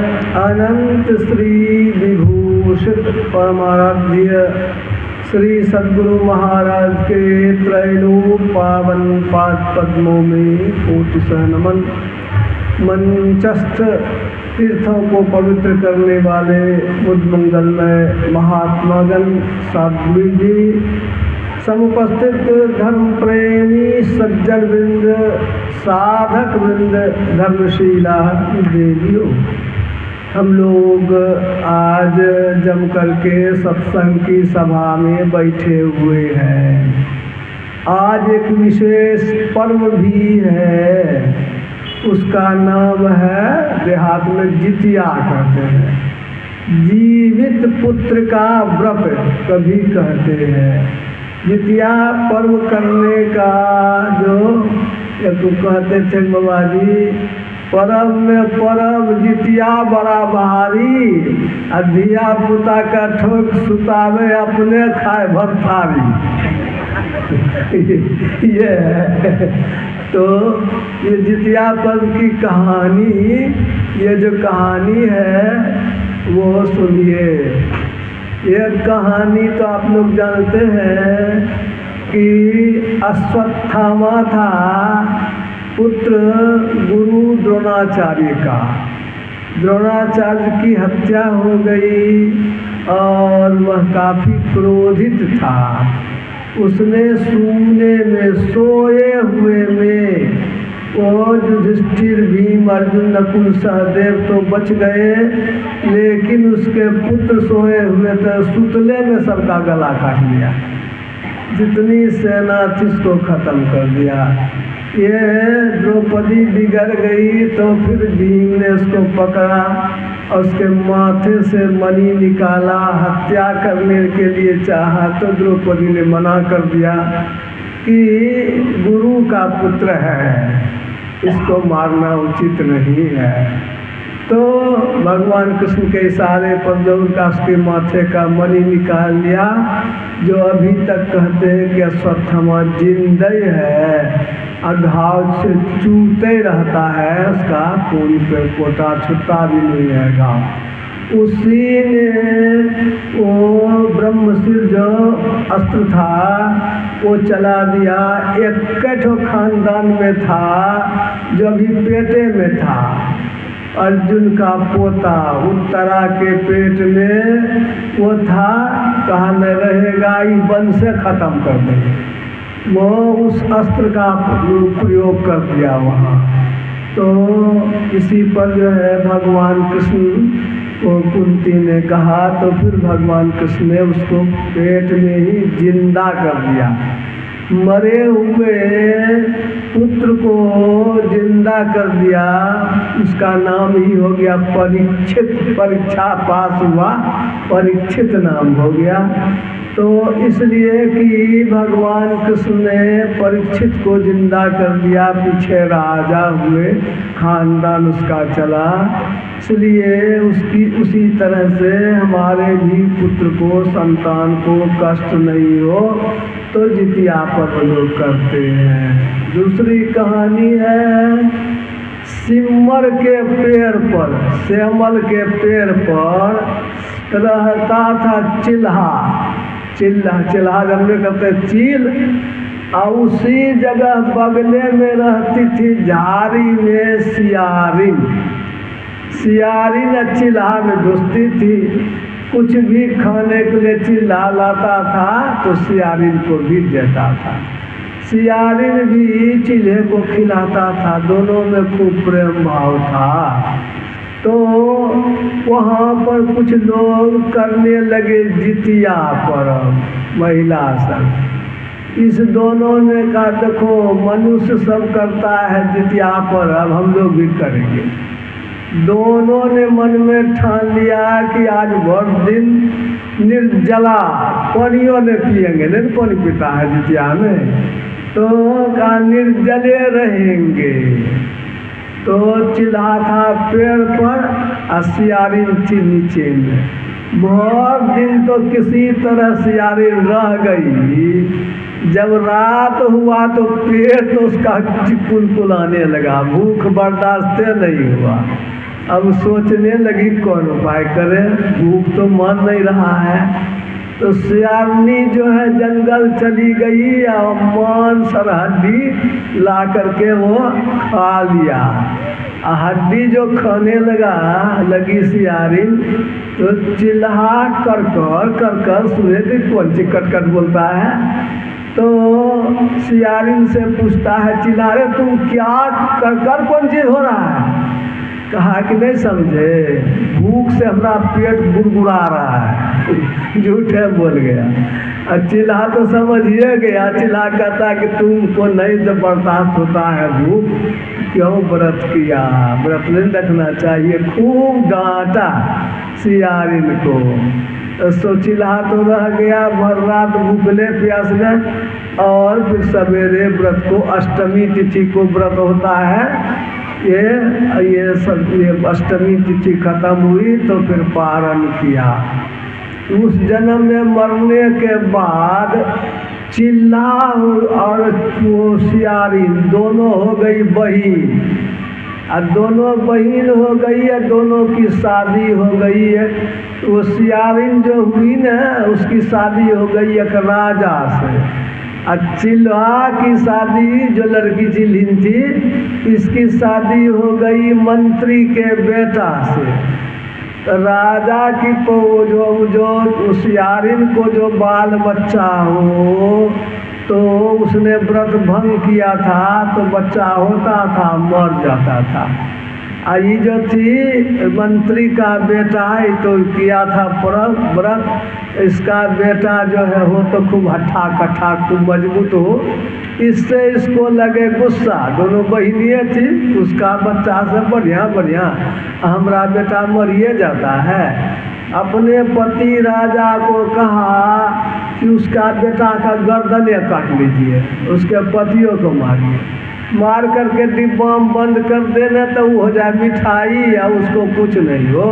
अनंत श्री विभूषित परमाराध्य श्री सद्गुरु महाराज के त्रैलोक पावन पाद पद्मों में कोटिशः नमन। मंचस्थ तीर्थों को पवित्र करने वाले मुद्मंगलमय महात्मागण साध्वी जी, समुपस्थित धर्म प्रेमी सज्जन वृंद, साधक वृंद, धर्मशीला देवियों, हम लोग आज जम करके सत्संग की सभा में बैठे हुए हैं। आज एक विशेष पर्व भी है, उसका नाम है, देहात में जितिया कहते हैं, जीवित पुत्र का व्रत कभी कहते हैं। जितिया पर्व करने का जो एक कहते थे बाबा जी, परब में परब जितिया बड़ा भारी, धिया पुता का ठोक सुतावे अपने खाए भरथारी। ये तो ये जितिया पर्व की कहानी, ये जो कहानी है वो सुनिए। ये कहानी तो आप लोग जानते हैं कि अश्वत्थामा था पुत्र गुरु द्रोणाचार्य का। द्रोणाचार्य की हत्या हो गई और वह काफ़ी क्रोधित था। उसने सोने में, सोए हुए में, वो युधिष्ठिर, भीम, अर्जुन, नकुल, सहदेव तो बच गए, लेकिन उसके पुत्र सोए हुए थे, सुतले में सबका गला काट लिया। जितनी सेना थी उसको खत्म कर दिया। ये द्रौपदी बिगड़ गई तो फिर भीम ने उसको पकड़ा और उसके माथे से मणि निकाला, हत्या करने के लिए चाहा तो द्रौपदी ने मना कर दिया कि गुरु का पुत्र है, इसको मारना उचित नहीं है। तो भगवान कृष्ण के इशारे पर जो उनका उसके माथे का मणि निकाल लिया, जो अभी तक कहते हैं कि अश्वत्थामा जिंदा है, घाव से चूते रहता है, उसका खून पे पोटा छुट्टा भी नहीं है घाव। उसी ने वो ब्रह्मशिर जो अस्त्र था वो चला दिया। एक खानदान में था जो अभी पेटे में था, अर्जुन का पोता, उत्तरा के पेट में वो था, कहा न रहेगा, ये वन से खत्म कर देंगे। वो उस अस्त्र का प्रयोग कर दिया वहाँ। तो इसी पर जो है भगवान कृष्ण को कुंती ने कहा, तो फिर भगवान कृष्ण ने उसको पेट में ही जिंदा कर दिया। मरे हुए पुत्र को जिंदा कर दिया, उसका नाम ही हो गया परीक्षित। परीक्षा पास हुआ, परीक्षित नाम हो गया। तो इसलिए कि भगवान कृष्ण ने परीक्षित को जिंदा कर दिया, पीछे राजा हुए, खानदान उसका चला, इसलिए उसकी उसी तरह से हमारे भी पुत्र को, संतान को कष्ट नहीं हो तो जितिया पर्व लोग करते हैं। दूसरी कहानी है, सिमर के पेड़ पर, सेमल के पेड़ पर रहता था चिल्हा। चिल्हा जन्मे करते चील, और उसी जगह बगले में रहती थी झाड़ी में सियारिन। सियारिन चिल्हा में दोस्ती थी, कुछ भी खाने के लिए चिल्हा लाता था तो सियारिन को भी देता था, सियारिन भी चिल्हे को खिलाता था, दोनों में खूब प्रेम भाव था। तो वहाँ पर कुछ लोग करने लगे जितिया पर्व, महिला सब। इस दोनों ने कहा देखो मनुष्य सब करता है जितिया पर्व, हम लोग भी करेंगे। दोनों ने मन में ठान लिया कि आज भर दिन निर्जला, पानियों ने पिएंगे, नहीं पानी पीता है जितिया में, तो कहा निर्जले रहेंगे। तो चिल्हा था पेड़ पर, सियारिन थी नीचे में। बहुत दिन तो किसी तरह सियारिन रह गई। जब रात हुआ तो पेट तो उसका कुलकुलाने लगा, भूख बर्दाश्त नहीं हुआ। अब सोचने लगी कौन उपाय करे, भूख तो मान नहीं रहा है। तो सियारनी जो है जंगल चली गई और मांस और हड्डी ला करके वो खा लिया। हड्डी जो खाने लगी सियारिन, तो चिल्ला कर सुने कि कौन सी कटकट बोलता है। तो सियारिन से पूछता है, चिल्ला रहे तुम क्या कर कौन चीज हो रहा है? कहा कि नहीं समझे, भूख से हमारा पेट गुड़गुड़ा रहा है। झूठे बोल गया। चिल्हा तो समझिए गया। चिल्हा कहता कि तुमको नहीं तो बर्दाश्त होता है भूख, क्यों व्रत किया? व्रत नहीं रखना चाहिए। खूब डांटा सियारिन को। तो चिल्हा तो रह गया भर रात भूखले प्यासले। और फिर सवेरे व्रत को, अष्टमी तिथि को व्रत होता है, ये अष्टमी तिथि खत्म हुई तो फिर पारण किया। उस जन्म में मरने के बाद चिल्ला और वो सियारिन दोनों हो गई बहिन। और दोनों बहिन हो गई है, दोनों की शादी हो गई है। वो सियारिन जो हुई ना, उसकी शादी हो गई एक राजा से। चिल्हा की शादी, जो लड़की चिल्हिन थी, इसकी शादी हो गई मंत्री के बेटा से। राजा की को जो सियारिन को जो बाल बच्चा हो, तो उसने व्रत भंग किया था, तो बच्चा होता था मर जाता था। ये जो थी मंत्री का बेटा, ये तो किया था व्रत। इसका बेटा जो है हो तो खूब हट्ठा कट्ठा, खूब मजबूत हो। इससे इसको लगे गुस्सा। दोनों बहनियाँ थी, उसका बच्चा से बढ़िया हमारा बेटा मरिए जाता है। अपने पति राजा को कहा कि उसका बेटा का गर्दन काट लीजिए, उसके पतियों को मारिए। मार करके डिब्बा में बंद कर देना तो वो हो जाए मिठाई, या उसको कुछ नहीं हो।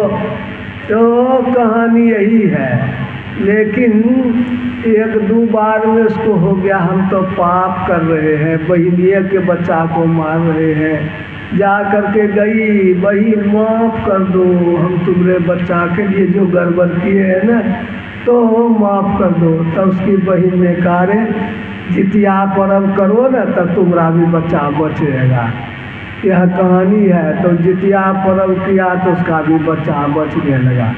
तो कहानी यही है। लेकिन एक दो बार में उसको हो गया, हम तो पाप कर रहे हैं, बहनिया के बच्चा को मार रहे हैं। जा करके गई, बहन माफ़ कर दो, हम तुम्हारे बच्चा के लिए जो गड़बड़ किए हैं ना, तो माफ़ कर दो। तब उसकी बहन ने कहा, रे जितिया पर्व करो ना तब तुम्हारा भी बच्चा बचेगा। यह कहानी है। तो जितिया पर्व किया तो उसका भी बच्चा बचने लगा।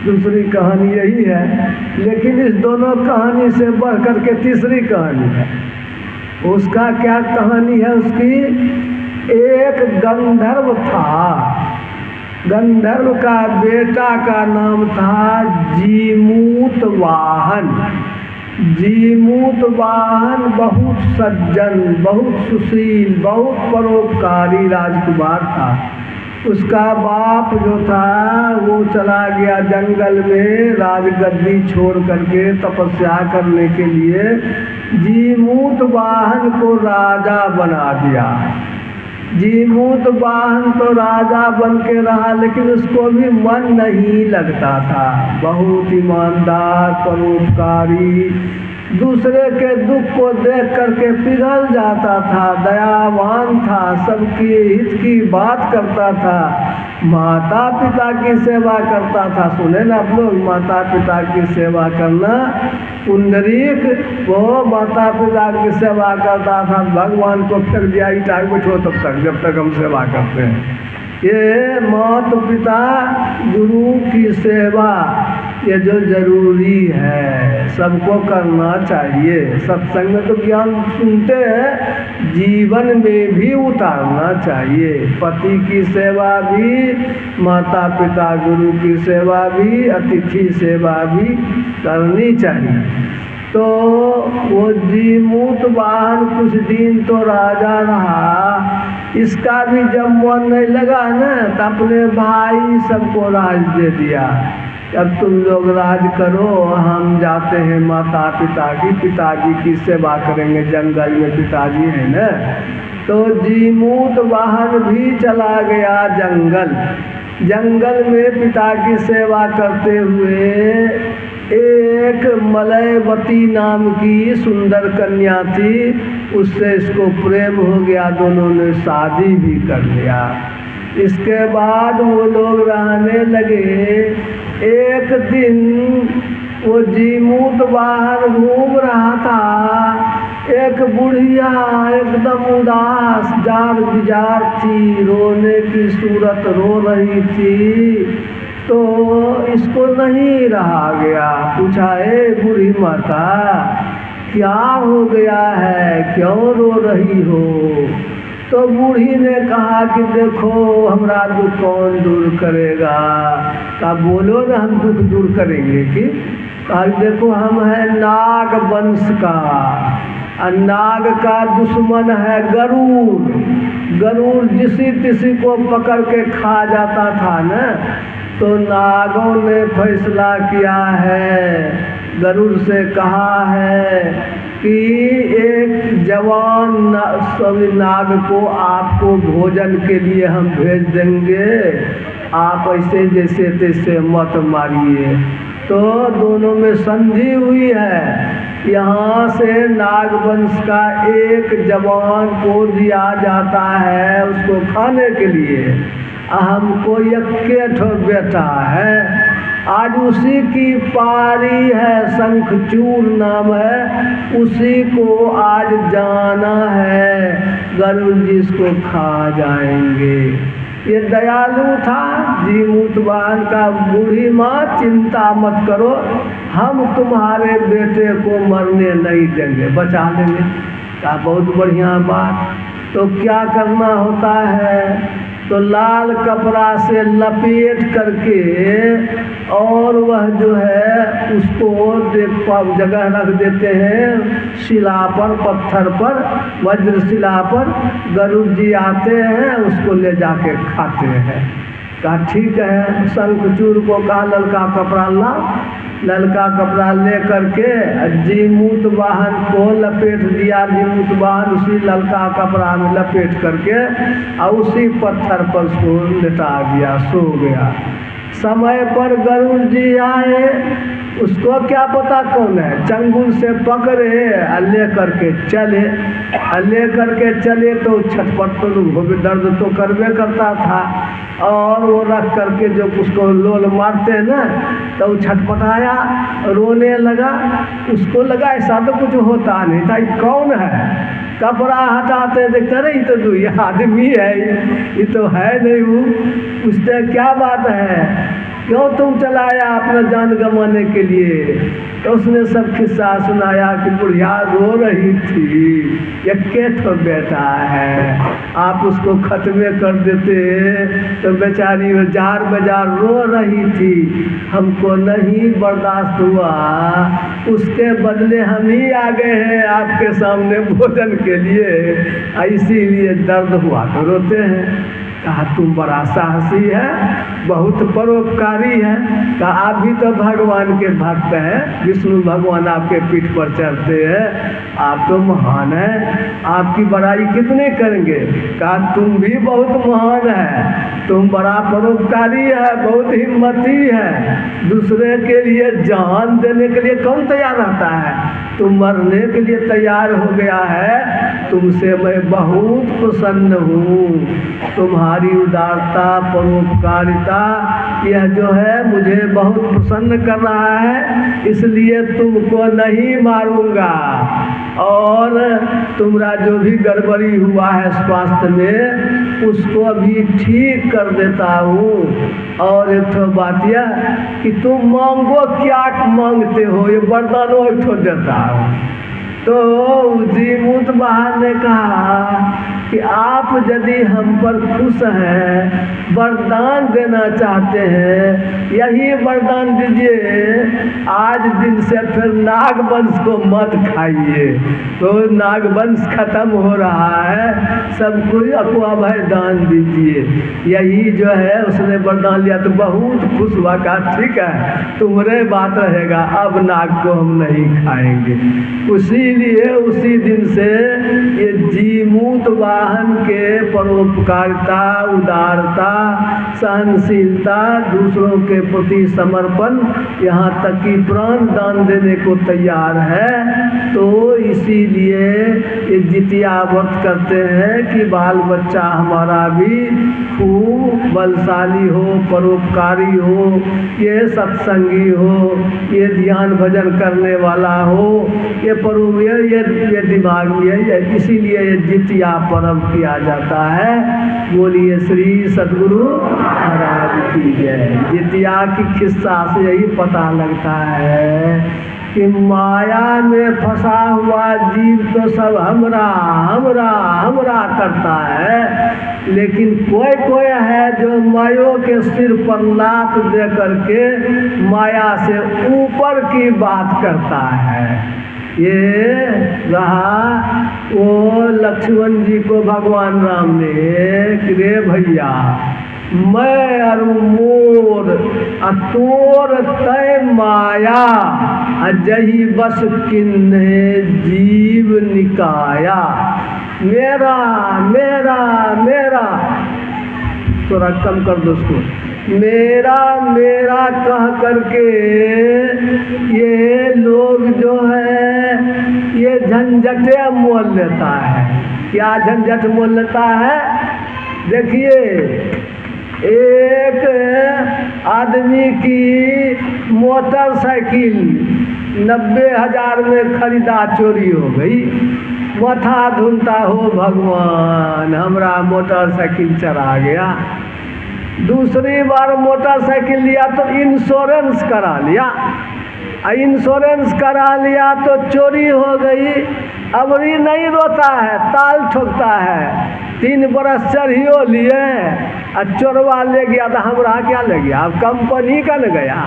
दूसरी कहानी यही है। लेकिन इस दोनों कहानी से बढ़ कर के तीसरी कहानी है। उसका क्या कहानी है? उसकी एक गंधर्व था। गंधर्व का बेटा का नाम था जीमूत वाहन। जीमूत वाहन बहुत सज्जन, बहुत सुशील, बहुत परोपकारी राजकुमार था। उसका बाप जो था वो चला गया जंगल में राजगद्दी छोड़ करके तपस्या करने के लिए। जीमूत वाहन को राजा बना दिया। जीमूत वाहन तो राजा बन के रहा, लेकिन उसको भी मन नहीं लगता था। बहुत ईमानदार, परोपकारी, दूसरे के दुख को देख करके पिघल जाता था, दयावान था, सबके हित की बात करता था, माता पिता की सेवा करता था। सुने ना आप लोग, माता पिता की सेवा करना। पुंडरीक वो माता पिता की सेवा करता था, भगवान को फेंक दिया, ईटा बैठो तब तक, जब तक हम सेवा करते हैं। ये माता पिता गुरु की सेवा ये जो जरूरी है, सबको करना चाहिए। सत्संग में तो ज्ञान सुनते हैं, जीवन में भी उतारना चाहिए। पति की सेवा भी, माता पिता गुरु की सेवा भी, अतिथि सेवा भी करनी चाहिए। तो वो जीमूत वाहन कुछ दिन तो राजा रहा। इसका भी जब मन नहीं लगा ना, तो अपने भाई सबको राज दे दिया। अब तुम लोग राज करो, हम जाते हैं माता पिता की, पिताजी की सेवा करेंगे। जंगल में पिताजी है ना। तो जीमूत वाहन भी चला गया जंगल। जंगल में पिता की सेवा करते हुए एक मलयवती नाम की सुंदर कन्या थी, उससे इसको प्रेम हो गया। दोनों ने शादी भी कर लिया। इसके बाद वो लोग रहने लगे। एक दिन वो जीमूत बाहर घूम रहा था। एक बुढ़िया एकदम उदास जार बिजार थी, रोने की सूरत रो रही थी। तो इसको नहीं रहा गया, पूछा, ए बूढ़ी माता क्या हो गया है, क्यों रो रही हो? तो बूढ़ी ने कहा कि देखो हमारा दुख कौन दूर करेगा। कहा बोलो ना, हम दुख दूर करेंगे कि? कहा देखो हम हैं नाग वंश का, और नाग का दुश्मन है गरुड़। गरुड़ जिसी तिसी को पकड़ के खा जाता था न, तो नागों ने फैसला किया है, गरुड़ से कहा है कि एक जवान सभी नाग को आपको भोजन के लिए हम भेज देंगे, आप ऐसे जैसे तैसे मत मारिए। तो दोनों में संधि हुई है। यहाँ से नागवंश का एक जवान को दिया जाता है उसको खाने के लिए। हमको यक्के ठो बेटा है, आज उसी की पारी है, शंखचूर नाम है, उसी को आज जाना है, गरुड़ जी इसको खा जाएंगे। ये दयालु था जीमूतवान का। बूढ़ी माँ चिंता मत करो, हम तुम्हारे बेटे को मरने नहीं देंगे, बचा लेंगे। क्या बहुत बढ़िया बात। तो क्या करना होता है? तो लाल कपड़ा से लपेट करके और वह जो है उसको जगह रख देते हैं शिला पर, पत्थर पर, वज्र शिला पर। गरुड़ जी आते हैं उसको ले जाके खाते हैं। कहा ठीक है। शंखचूर को कहा ललका कपड़ा ला। ललका कपड़ा ले करके जीमूत वाहन को लपेट दिया। जीमूत वाहन उसी ललका कपड़ा में लपेट करके और उसी पत्थर पर उसको लेटा दिया, सो गया। समय पर गरुड़ जी आए, उसको क्या पता कौन है, चंगुल से पकड़े और ले करके चले। ले करके चले तो छटपट तो दर्द तो करवे करता था, और वो रख करके जो उसको लोल मारते हैं ना, तो वो छटपटाया, रोने लगा। उसको लगा ऐसा तो कुछ होता नहीं था, ये कौन है? कपड़ा हटाते देखते नहीं तो ये आदमी है, ये तो है नहीं वो। उससे क्या बात है, क्यों तुम चलाया अपना जान गंवाने के लिए? तो उसने सब किस्सा सुनाया कि बुढ़िया रो रही थी, यक्के ठो बेटा है, आप उसको खत्मे कर देते तो बेचारी जार बाजार रो रही थी, हमको नहीं बर्दाश्त हुआ, उसके बदले हम ही आ गए हैं आपके सामने भोजन के लिए, इसीलिए दर्द हुआ तो रोते हैं। कहा तुम बड़ा साहसी है, बहुत परोपकारी है। कहा आप भी तो भगवान के भक्त हैं, विष्णु भगवान आपके पीठ पर चढ़ते हैं, आप तो महान हैं, आपकी बड़ाई कितने करेंगे? कहा तुम भी बहुत महान है, तुम बड़ा परोपकारी है, बहुत हिम्मती है, दूसरे के लिए जान देने के लिए कौन तैयार रहता है? तुम मरने के लिए तैयार हो गया है, तुमसे मैं बहुत प्रसन्न हूँ। तुम्हारी उदारता, परोपकारिता यह जो है मुझे बहुत प्रसन्न कर रहा है, इसलिए तुमको नहीं मारूंगा, और तुम्हारा जो भी गड़बड़ी हुआ है स्वास्थ्य में उसको अभी ठीक कर देता हूँ। और एक ठो बात यह कि तुम मांगो क्या मांगते हो, ये वरदानो एक ठो देता हूँ। तो जीमूत बाहर ने कहा कि आप यदि हम पर खुश हैं, वरदान देना चाहते हैं, यही वरदान दीजिए, आज दिन से फिर नागवंश को मत खाइए। तो नागवंश खत्म हो रहा है, सबको अभय दान दीजिए। यही जो है उसने वरदान लिया तो बहुत खुश हुआ। कहा ठीक है तुम्हारे बात रहेगा, अब नाग को हम नहीं खाएंगे। उसी दिन से ये जीमूत सहन के, परोपकारिता, उदारता, सहनशीलता, दूसरों के प्रति समर्पण, यहाँ तक कि प्राण दान देने को तैयार है। तो इसीलिए ये जितिया व्रत करते हैं कि बाल बच्चा हमारा भी खूब बलशाली हो, परोपकारी हो, ये सत्संगी हो, ये ध्यान भजन करने वाला हो, ये दिमाग में है। इसीलिए ये जितिया पर्व किया जाता है। बोलिए श्री सद्गुरु महाराज की जय। जितिया की किस्सा से यही पता लगता है कि माया में फंसा हुआ जीव तो सब हमरा हमरा हमरा करता है, लेकिन कोई है जो मायो के सिर पर लात दे करके माया से ऊपर की बात करता है। ये रहा वो लक्ष्मण जी को भगवान राम ने कि रे भैया, मैं अरु मोर तोर तय माया, जही बस किन्हे जीव निकाया। मेरा मेरा मेरा, थोड़ा कम कर दो उसको, मेरा मेरा कह करके ये लोग जो है ये झंझटे मोल लेता है। क्या झंझट मोल लेता है? देखिए, एक आदमी की मोटरसाइकिल 90,000 में खरीदा चोरी हो गई। माथा धुनता हो भगवान, हमरा मोटरसाइकिल चरा गया। दूसरी बार मोटरसाइकिल लिया तो इंश्योरेंस करा लिया, इंश्योरेंस करा लिया तो चोरी हो गई। अब ये नहीं रोता है, ताल ठोकता है। 3 बरस चढ़ियो लिए और चोरवा ले गया तो हमरा क्या ले गया? अब कंपनी का न गया।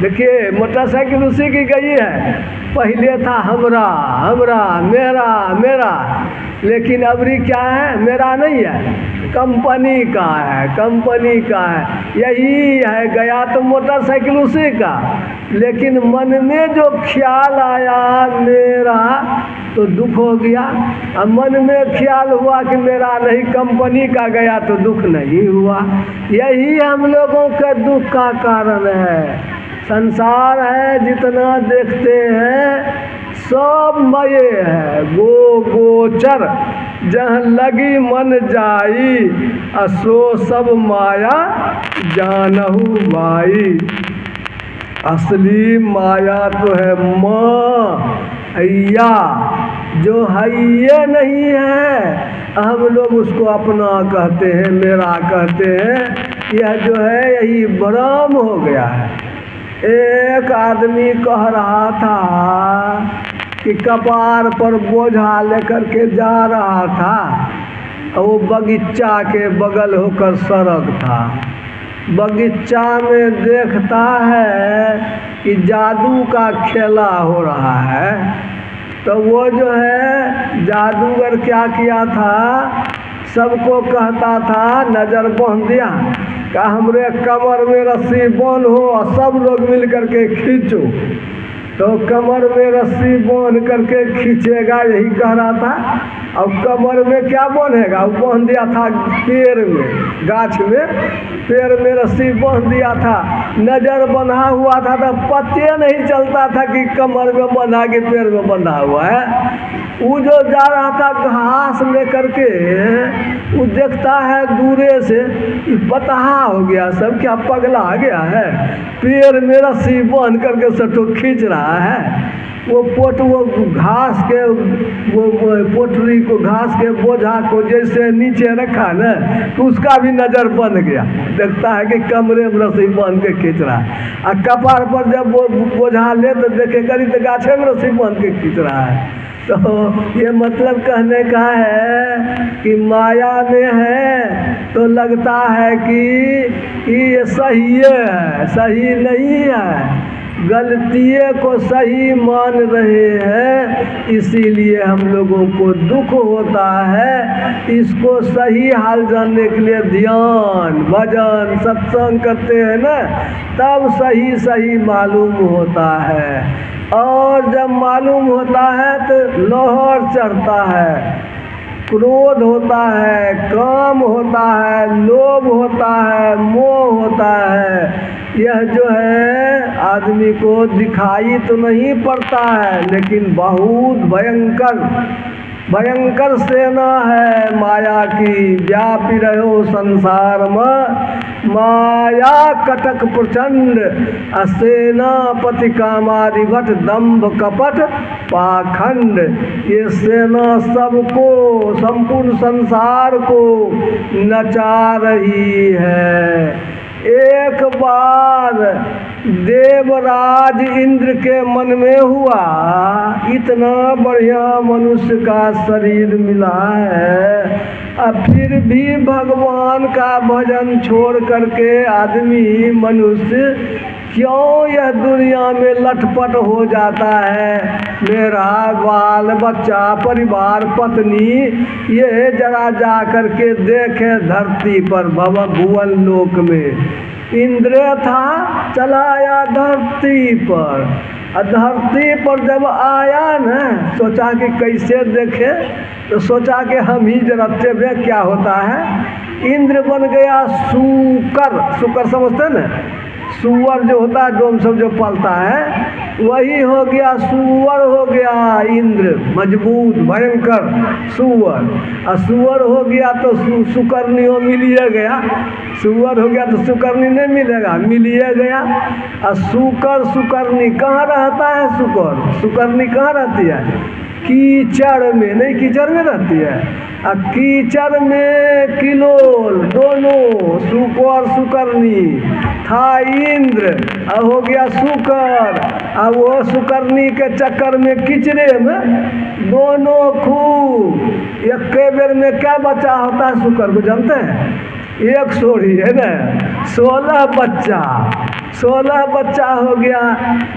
देखिए, मोटरसाइकिल उसी की गई है। पहले था हमरा हमरा मेरा मेरा, लेकिन अबरी क्या है? मेरा नहीं है, कंपनी का है, कंपनी का है। यही है, गया तो मोटरसाइकिल उसी का, लेकिन मन में जो ख्याल आया मेरा तो दुख हो गया। अब मन में ख्याल हुआ कि मेरा नहीं, कंपनी का गया तो दुख नहीं हुआ। यही हम लोगों के दुख का कारण है। संसार है जितना देखते हैं सब मये है, गोचर जहाँ लगी मन जाई, असो सब माया जानहु माई। असली माया तो है माँ अय्या, जो है ये नहीं है। हम लोग उसको अपना कहते हैं, मेरा कहते हैं। यह जो है यही भ्रम हो गया है। एक आदमी कह रहा था कि कपार पर बोझा लेकर के जा रहा था, वो बगीचा के बगल होकर सड़क था। बगीचा में देखता है कि जादू का खेला हो रहा है। तो वो जो है जादूगर क्या किया था, सबको कहता था, नज़र बांध दिया कि हमरे कमर में रस्सी बांध हो और सब लोग मिल करके खींचो। तो कमर में रस्सी बांध करके खींचेगा, यही कह रहा था। अब कमर में क्या बांधेगा? वो बांध दिया था पेड़ में, गाछ में, पेड़ में रस्सी बांध दिया था। नज़र बंधा हुआ था तो पता नहीं चलता था कि कमर में बंधा कि पेड़ में बंधा हुआ है। वो जो जा रहा था घास लेकर के, वो देखता है दूरे से, बतहा हो गया, सब क्या पगला गया है? पेड़ में रस्सी बांध करके सटो खींच रहा है। वो घास के पोटरी को, घास के बोझा को जैसे नीचे रखा न, तो उसका भी नज़र बन गया। देखता है कि कमरे में रस्सी बांध के खींच रहा है। और कपार पर जब वो बोझा ले तो देखे करी तो गाछे में रस्सी बांध के खींच रहा है। तो ये मतलब कहने का है कि माया में है तो लगता है कि ये सही है, सही नहीं है। गलतियों को सही मान रहे हैं, इसीलिए हम लोगों को दुख होता है। इसको सही हाल जानने के लिए ध्यान भजन सत्संग करते हैं ना, तब सही सही मालूम होता है। और जब मालूम होता है तो लहर चढ़ता है। क्रोध होता है, काम होता है, लोभ होता है, मोह होता है। यह जो है आदमी को दिखाई तो नहीं पड़ता है, लेकिन बहुत भयंकर भयंकर सेना है माया की। व्यापी रहो संसार में माया कटक प्रचंड, सेनापति कामादिभट दंभ कपट पाखंड। ये सेना सबको, संपूर्ण संसार को नचा रही है। एक बार देवराज इंद्र के मन में हुआ, इतना बढ़िया मनुष्य का शरीर मिला है, अब फिर भी भगवान का भजन छोड़ करके आदमी मनुष्य क्यों यह दुनिया में लटपट हो जाता है। मेरा बाल बच्चा, परिवार, पत्नी, ये जरा जा करके देखे धरती पर, भुवन लोक में इंद्र था, चला आया धरती पर। धरती पर जब आया न, सोचा कि कैसे देखे, तो सोचा कि हम ही जरा देखे क्या होता है। इंद्र बन गया सूकर। सूकर समझते न, सुअर जो होता है, डोम सब जो पालता है, वही हो गया, सुअर हो गया इंद्र, मजबूत भयंकर सुअर। और सुअर हो गया तो सुकर्णी हो मिलिए गया। सुअर हो गया तो सुकर्णी नहीं मिलेगा, मिलिए गया। और सुकर सुकर्णी कहाँ रहता है? सुकर्णी कहाँ रहती है? कीचड़ में, नहीं कीचड़ में रहती है। कीचड़ में किलोल, दोनों सुकर सुकर्णी था इंद्र, और हो गया सुकर। और वो सुकर्णी के चक्कर में कीचड़े में दोनों खूब। एक के बेर में क्या बच्चा होता है सुकर को जानते हैं? एक सोरी है ना, 16 बच्चा। 16 बच्चा हो गया,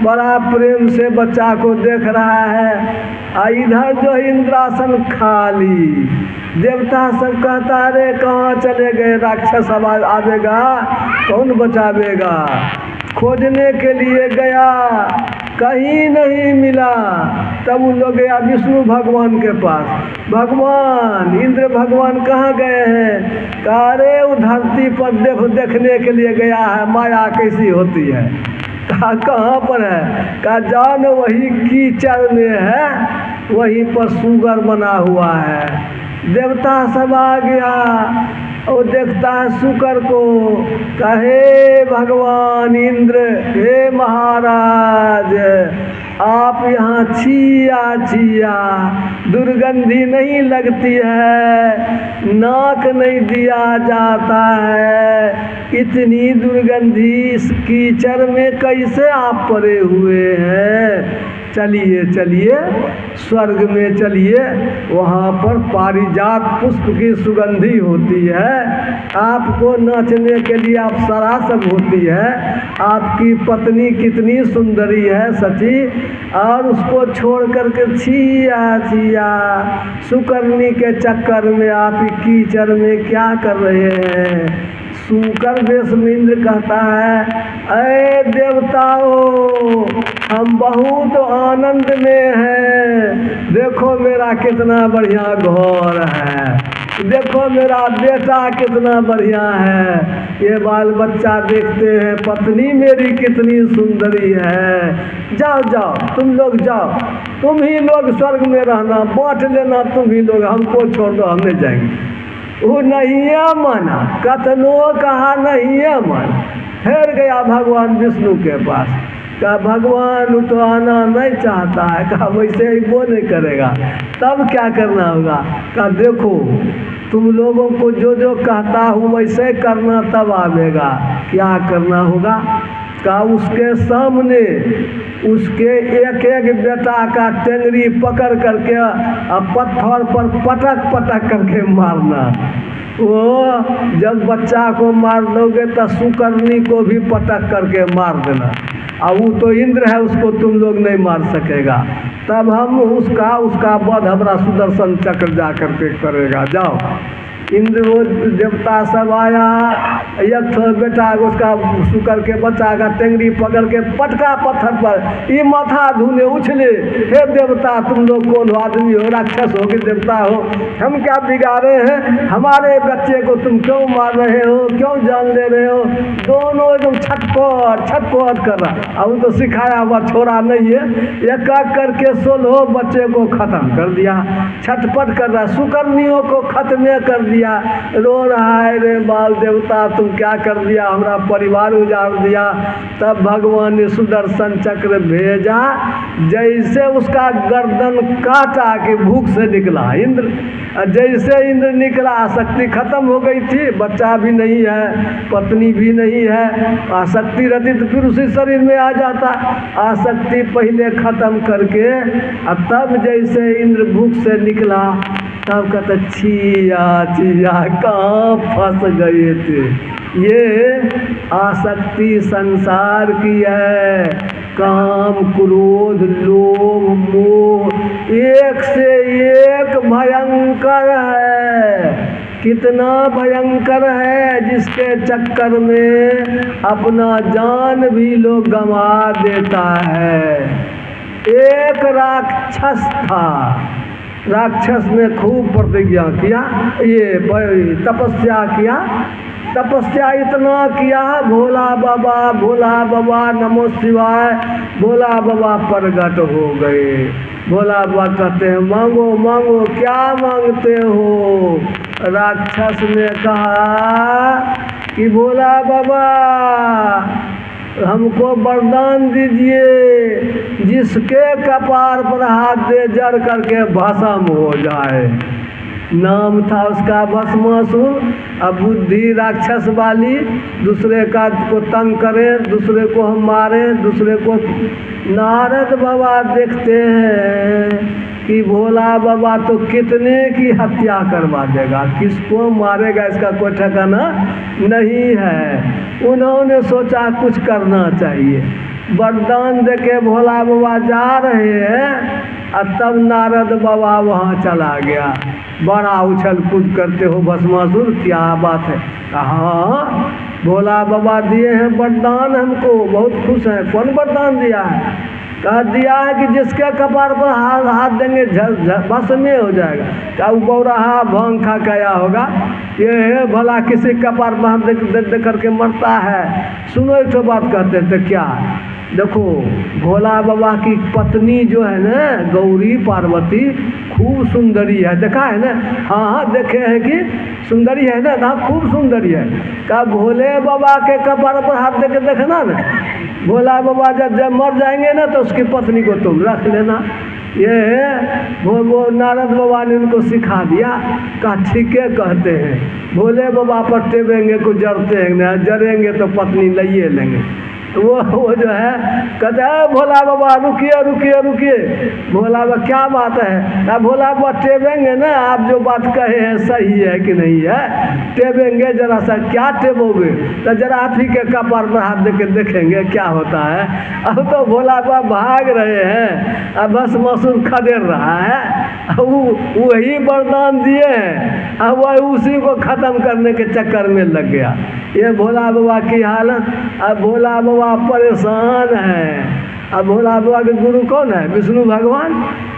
बड़ा प्रेम से बच्चा को देख रहा है। इधर जो इंद्रासन खाली, देवता सब कहता अरे कहाँ चले गए, राक्षस आवाज आवेगा, कौन बचावेगा। खोजने के लिए गया, कहीं नहीं मिला। तब उन लोग गया विष्णु भगवान के पास। भगवान, इंद्र भगवान कहाँ गए हैं? अरे वो धरती पर देखने के लिए गया है, माया कैसी होती है। कहा कहाँ पर है? कहा जान वही कीचड़ में है, वहीं पर सुगर बना हुआ है। देवता सब आ गया, और देखता है शुकर को, कहे भगवान इंद्र, हे महाराज, आप यहाँ छिया छिया, दुर्गंधी नहीं लगती है, नाक नहीं दिया जाता है, इतनी दुर्गंधी इस कीचड़ में कैसे आप पड़े हुए हैं? चलिए चलिए स्वर्ग में चलिए, वहाँ पर पारिजात पुष्प की सुगंधी होती है। आपको नाचने के लिए अप्सरा सब होती है। आपकी पत्नी कितनी सुंदरी है सची, और उसको छोड़ करके छिया छिया सुकर्णी के चक्कर में आप कीचड़ में क्या कर रहे हैं? सूकर वेश में इंद्र कहता है, अरे देवताओं, हम बहुत आनंद में हैं। देखो मेरा कितना बढ़िया घर है, देखो मेरा बेटा कितना बढ़िया है, ये बाल बच्चा देखते हैं, पत्नी मेरी कितनी सुंदरी है। जाओ जाओ तुम लोग जाओ, तुम ही लोग स्वर्ग में रहना, बांट लेना तुम ही लोग, हमको छोड़ दो, हम नहीं जाएंगे। वो नहीं है माना, कथनो कहा नहीं है मन। फिर गया भगवान विष्णु के पास, कहा भगवान तो आना नहीं चाहता है। कहा वैसे ही वो नहीं करेगा, तब क्या करना होगा? कहा देखो तुम लोगों को जो जो कहता हूँ वैसे करना, तब आवेगा। क्या करना होगा? कहा उसके सामने उसके एक एक बेटा का टेंगरी पकड़ करके पत्थर पर पटक पटक करके मारना। वो जब बच्चा को मार दोगे तो सुकर्णी को भी पटक करके मार देना, और वो तो इंद्र है, उसको तुम लोग नहीं मार सकेगा। तब हम उसका वध हमारा सुदर्शन चक्र जा करके करेगा। जाओ इंद्र वो देवता सब आया, एक ठो बेटा उसका शुकर के बच्चा का टेंगरी पकड़ के पटका पत्थर पर, ये माथा धुने उछले, हे देवता तुम लोग कौन हो, आदमी हो, राक्षस हो कि देवता हो, हम क्या बिगाड़े हैं, हमारे बच्चे को तुम क्यों मार रहे हो, क्यों जान ले रहे हो। दोनों एकदम छटपट छटपट कर रहा। अब तो सिखाया हुआ छोरा नहीं है, एक एक करके 16 बच्चे को खत्म कर दिया, छटपट कर रहा, सुकर्मियों को खत्म कर दिया, रो रहा है, रे बाल देवता तुम क्या कर दिया, हमारा परिवार उजाड़ दिया। तब भगवान ने सुदर्शन चक्र भेजा, जैसे उसका गर्दन काटा कि भूख से निकला इंद्र, जैसे इंद्र निकला आसक्ति खत्म हो गई थी, बच्चा भी नहीं है, पत्नी भी नहीं है, आसक्ति रहती तो फिर उसी शरीर में आ जाता, आसक्ति पहले खत्म करके अब तब जैसे इंद्र भूख से निकला, तब कहते छिया छिया कहाँ फंस गए थे। ये आसक्ति संसार की है, काम क्रोध लोभ मोह एक से एक भयंकर है, कितना भयंकर है, जिसके चक्कर में अपना जान भी लोग गंवा देता है। एक राक्षस था, राक्षस ने खूब प्रतिज्ञा किया, ये तपस्या किया, तपस्या इतना किया, भोला बाबा नमो शिवाय, भोला बाबा प्रगट हो गए। भोला बाबा कहते हैं मांगो मांगो क्या मांगते हो। राक्षस ने कहा कि भोला बाबा हमको वरदान दीजिए, जिसके कपार पर हाथ दे जड़ करके भस्म हो जाए। नाम था उसका भस्मासुर। अब बुद्धि राक्षस वाली, दूसरे का को तंग करे, दूसरे को हम मारे, दूसरे को। नारद बाबा देखते हैं कि भोला बाबा तो कितने की हत्या करवा देगा, किसको मारेगा इसका कोई ठिकाना नहीं है। उन्होंने सोचा कुछ करना चाहिए, वरदान देके भोला बाबा जा रहे हैं और तब नारद बाबा वहाँ चला गया। बड़ा उछल कूद करते हो भस्मासुर, क्या बात है? हाँ भोला बाबा दिए हैं वरदान हमको, बहुत खुश हैं। कौन वरदान दिया है? कह दिया है कि जिसके कपार पर हाथ देंगे भस्म में हो जाएगा। क्या बौराहा भांग खा गया होगा, ये भला किसी कपार पर हाथ दे करके मरता है। सुनो एक तो बात कहते थे क्या, देखो भोला बाबा की पत्नी जो है ना गौरी पार्वती खूब सुंदरी है, देखा है ना? हाँ देखे हैं कि सुंदरी है ना, हाँ खूब सुंदरी है। का भोले बाबा के कपार पर हाथ देके देखना ना, भोला बाबा जब मर जाएंगे ना तो उसकी पत्नी को तुम रख लेना। ये वो नारद बाबा ने उनको सिखा दिया। कहा ठीक है कहते हैं, भोले बाबा पर टेबेंगे को जरते हैं ना, जरेंगे तो पत्नी लइए लेंगे। वो जो है कहते हैं भोला बाबा रुकिए रुकिए रुकिए। भोला बाबा क्या बात है? अब भोला बाबा टेबेंगे ना, आप जो बात कहे हैं सही है कि नहीं है, टेबेंगे जरा सा। क्या टेबोगे? तो जरा आप ही के कपार पर हाथ दे के देखेंगे क्या होता है। अब तो भोला बाबा भाग रहे हैं, अब बस मसूर खदेड़ रहा है, वही वरदान दिए हैं, अब वह उसी को ख़त्म करने के चक्कर में लग गया। ये भोला बाबा की हालत। अब भोला बाबा परेशान है। अब भोला बाबा के गुरु कौन है? विष्णु भगवान।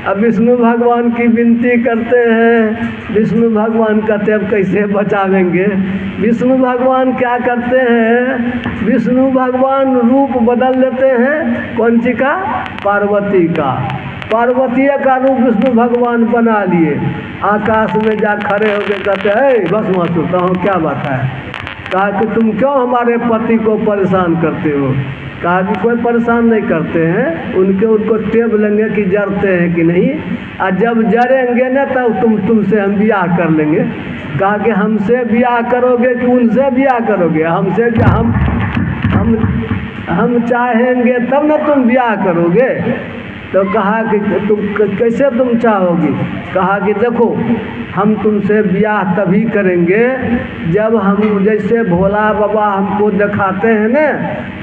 अब विष्णु भगवान की विनती करते हैं, विष्णु भगवान कहते अब कैसे बचावेंगे। विष्णु भगवान क्या करते हैं? विष्णु भगवान रूप बदल लेते हैं। कौन सी का? पार्वती का। पार्वती का रूप विष्णु भगवान बना लिए। आकाश में जा खड़े होकर कहते हैं बस मासू कहो क्या बात है? कहा कि तुम क्यों हमारे पति को परेशान करते हो? कहा कि कोई परेशान नहीं करते हैं, उनको टेब लेंगे कि जरते हैं कि नहीं, और जब जरेंगे ना तब तुमसे हम ब्याह कर लेंगे। कहा कि हमसे ब्याह करोगे कि उनसे ब्याह करोगे? हमसे क्या, हम चाहेंगे तब ना तुम ब्याह करोगे। तो कहा कि तुम कैसे तुम चाहोगी? कहा कि देखो हम तुमसे ब्याह तभी करेंगे जब हम जैसे भोला बाबा हमको दिखाते हैं ना,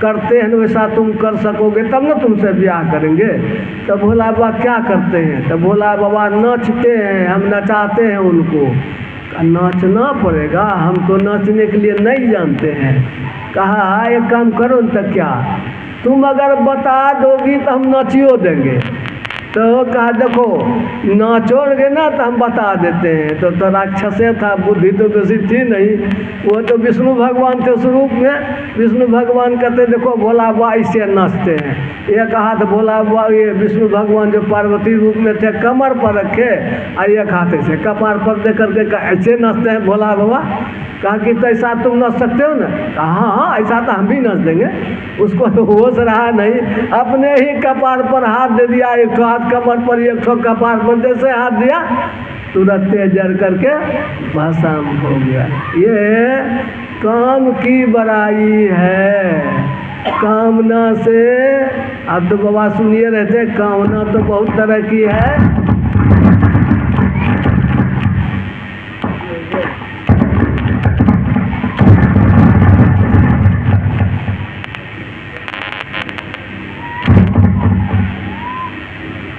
करते हैं वैसा तुम कर सकोगे तब ना तुमसे ब्याह करेंगे। तो भोला बाबा क्या करते हैं? तो भोला बाबा नाचते हैं, हम नचाते हैं उनको। नाचना पड़ेगा, हम तो नाचने के लिए नहीं जानते हैं। कहा एक काम करो न, तो क्या तुम अगर बता दोगी तो हम नाचियो देंगे। तो कहा देखो नाचोगे ना तो हम बता देते हैं। तो राक्षसे था, बुद्धि तो किसी थी नहीं, वो तो विष्णु भगवान थे उस रूप में। विष्णु भगवान कहते देखो भोला बाबा ऐसे नाचते हैं। एक हाथ भोला बाबा ये विष्णु भगवान जो पार्वती रूप में थे कमर पर रखे, और एक हाथ ऐसे कपार पर दे करके ऐसे नाचते हैं भोला बाबा। कहा कि तो ऐसा तुम नाच सकते हो ना? कहा हाँ ऐसा तो हम भी नाच देंगे। उसको तो होश रहा नहीं, अपने ही कपार पर हाथ दे दिया, एक तो हाथ कमर पर एक तो कपार पर जैसे हाथ दिया तुरंत जड़ करके भस्म हो गया। ये काम की बड़ाई है, कामना से। अब तो बाबा सुनिए रहते, कामना तो बहुत तरह की है।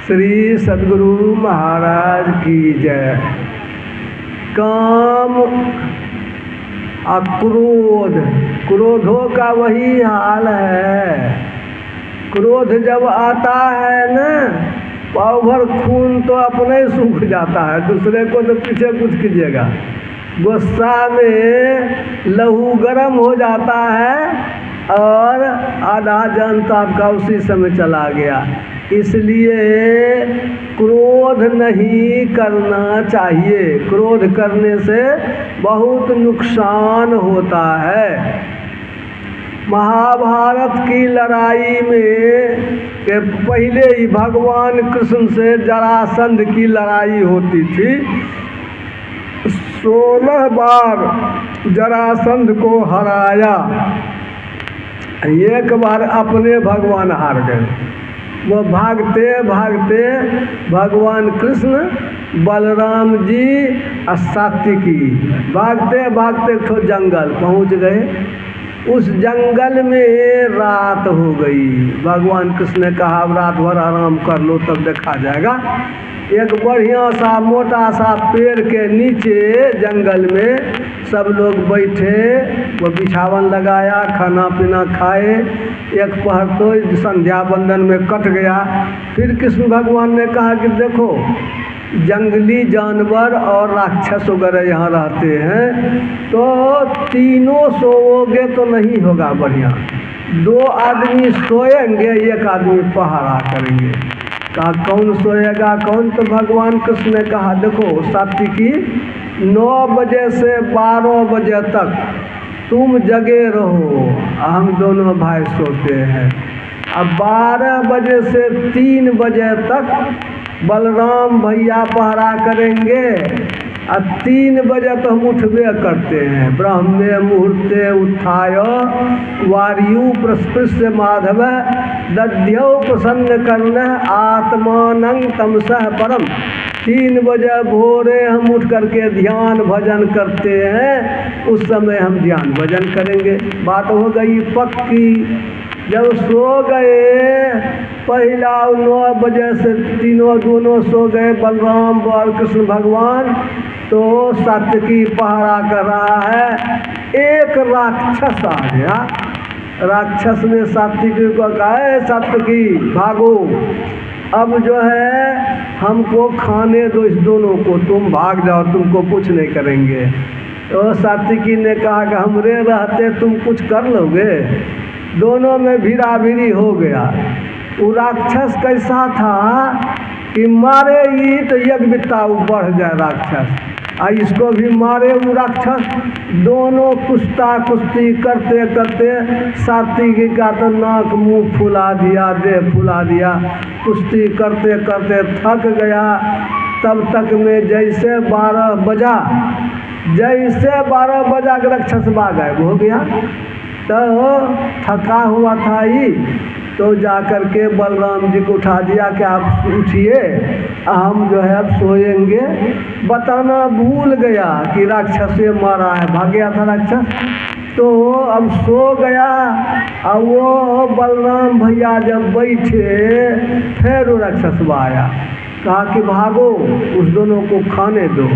श्री सद्गुरु महाराज की जय। काम क्रोध, क्रोधों का वही हाल है। क्रोध जब आता है न, पाव भर खून तो अपने ही सूख जाता है, दूसरे को तो पीछे कुछ कीजिएगा। गुस्सा में लहू गर्म हो जाता है और आधा जनता आपका उसी समय चला गया। इसलिए क्रोध नहीं करना चाहिए। क्रोध करने से बहुत नुकसान होता है। महाभारत की लड़ाई में के पहले ही भगवान कृष्ण से जरासंध की लड़ाई होती थी। 16 बार जरासंध को हराया, एक बार अपने भगवान हार गए। वो भागते भागते भगवान कृष्ण, बलराम जी और सात्विकी भागते भागते तो जंगल पहुंच गए। उस जंगल में रात हो गई। भगवान कृष्ण ने कहा अब रात भर आराम कर लो तब देखा जाएगा। एक बढ़िया सा मोटा सा पेड़ के नीचे जंगल में सब लोग बैठे, वो बिछावन लगाया, खाना पीना खाए। एक पहर तो संध्या बंदन में कट गया। फिर कृष्ण भगवान ने कहा कि देखो जंगली जानवर और राक्षस वगैरह यहाँ रहते हैं, तो तीनों सोओगे तो नहीं होगा बढ़िया। 2 आदमी सोएंगे, एक आदमी पहरा करेंगे। कहा कौन सोएगा कौन? तो भगवान कृष्ण ने कहा देखो सात्विकी, 9 बजे से 12 बजे तक तुम जगे रहो, हम दोनों भाई सोते हैं। अब 12 बजे से 3 बजे तक बलराम भैया पहरा करेंगे, और 3 बजे तो हम उठबे करते हैं। ब्रह्मे मुहूर्ते उत्थाय वायु प्रस्पृश्य माधव दध्यौ प्रसन्न कर्ण आत्मानं तमसः परम। 3 बजे भोरे हम उठ करके ध्यान भजन करते हैं, उस समय हम ध्यान भजन करेंगे। बात हो गई पक्की। जब सो गए, पहला 9 बजे से दोनों सो गए, बलराम और कृष्ण भगवान। तो सात्विकी पहरा कर रहा है। एक राक्षस आ गया। राक्षस ने सात्विकी को कहा सात्विकी भागो, अब जो है हमको खाने दो इस दोनों को, तुम भाग जाओ, तुमको कुछ नहीं करेंगे। तो सात्विकी ने कहा कि हमरे रहते तुम कुछ कर लोगे? दोनों में भिड़ा भिड़ी हो गया। वो राक्षस कैसा था कि मारे ही तो एक बित्ता बढ़ जाए राक्षस, और इसको भी मारे वो राक्षस। दोनों कुश्ती करते करते सात्विकी का तो नाक मुंह फुला दिया, देह फुला दिया। कुश्ती करते करते थक गया। तब तक में जैसे 12 बजा, जैसे 12 बजा के राक्षस गायब हो गया। तो थका हुआ था ही, तो जाकर के बलराम जी को उठा दिया कि आप उठिए, हम जो है अब सोएंगे। बताना भूल गया कि राक्षस से मारा है, भाग गया था राक्षस। तो अब सो गया। अब वो बलराम भैया जब बैठे, फिर वो राक्षस आया, कहा कि भागो उस दोनों को खाने दो।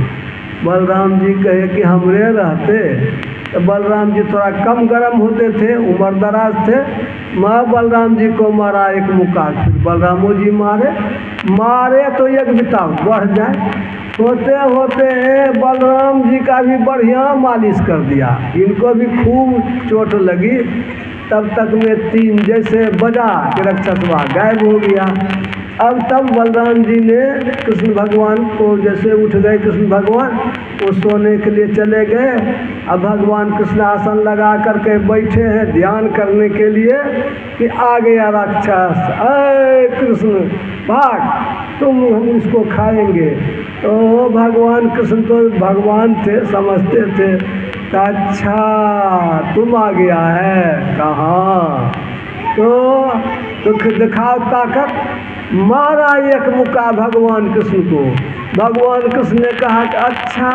बलराम जी कहे कि हमरे रहते। तो बलराम जी थोड़ा कम गर्म होते थे, उम्र दराज थे। मैं बलराम जी को मारा एक मुक्का, फिर बलरामो जी मारे तो एक बिताव बढ़ जाए। होते होते बलराम जी का भी बढ़िया मालिश कर दिया, इनको भी खूब चोट लगी। तब तक में 3 जैसे बजा कि राक्षसवा गायब हो गया। अब तब बलराम जी ने कृष्ण भगवान को, जैसे उठ गए कृष्ण भगवान, वो सोने के लिए चले गए। अब भगवान कृष्ण आसन लगा करके बैठे हैं ध्यान करने के लिए कि आ गया राक्षस, अरे कृष्ण भाग, हम इसको खाएंगे। तो भगवान कृष्ण तो भगवान थे, समझते थे। अच्छा तुम आ गया है, कहाँ? तो दिखाओ ताकत। मारा एक मुक्का भगवान कृष्ण को। भगवान कृष्ण ने कहा कि अच्छा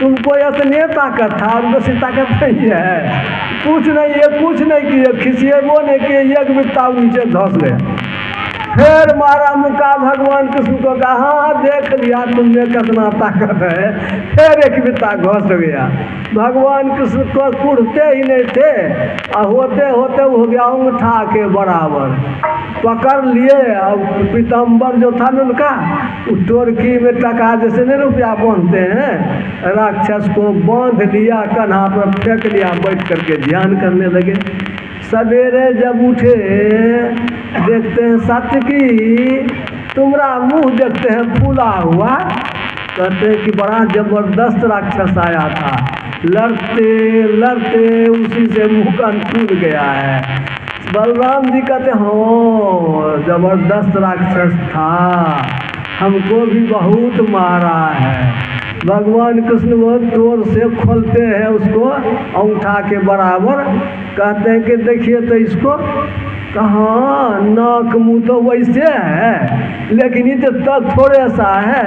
तुमको इतने ताकत था, और बेसी ताकत नहीं है। कुछ नहीं किए, खिसिएबो नहीं किए, एक बित्ता नीचे धंस गया। फिर मारा मुक्का भगवान कृष्ण को, कहा हाँ देख लिया तुमने कितना ताकत है। फिर एक बित्ता घुस गया। भगवान कृष्ण को कुड़ते ही नहीं थे, और होते होते हो गया अंगूठा के बराबर। पकड़ लिए, अब पीताम्बर जो था न उनका, उस टोरकी में टका जैसे नहीं रुपया बांधते हैं, राक्षस को बांध लिया, कन्हा पर फेंक लिया, बैठ करके ध्यान करने लगे। सवेरे जब उठे देखते हैं सात्विकी, तुम्हारा मुंह देखते हैं फूला हुआ। कहते हैं कि बड़ा जबरदस्त राक्षस आया था, लड़ते लड़ते उसी से मुंह का फूल गया है। बलराम जी कहते हाँ जबरदस्त राक्षस था, हमको भी बहुत मारा है। भगवान कृष्ण वो जोर से खोलते हैं उसको अंगूठा के बराबर। कहते हैं कि देखिए तो इसको, कहाँ नाक मुँह तो वैसे है, लेकिन ये तो थोड़े सा है,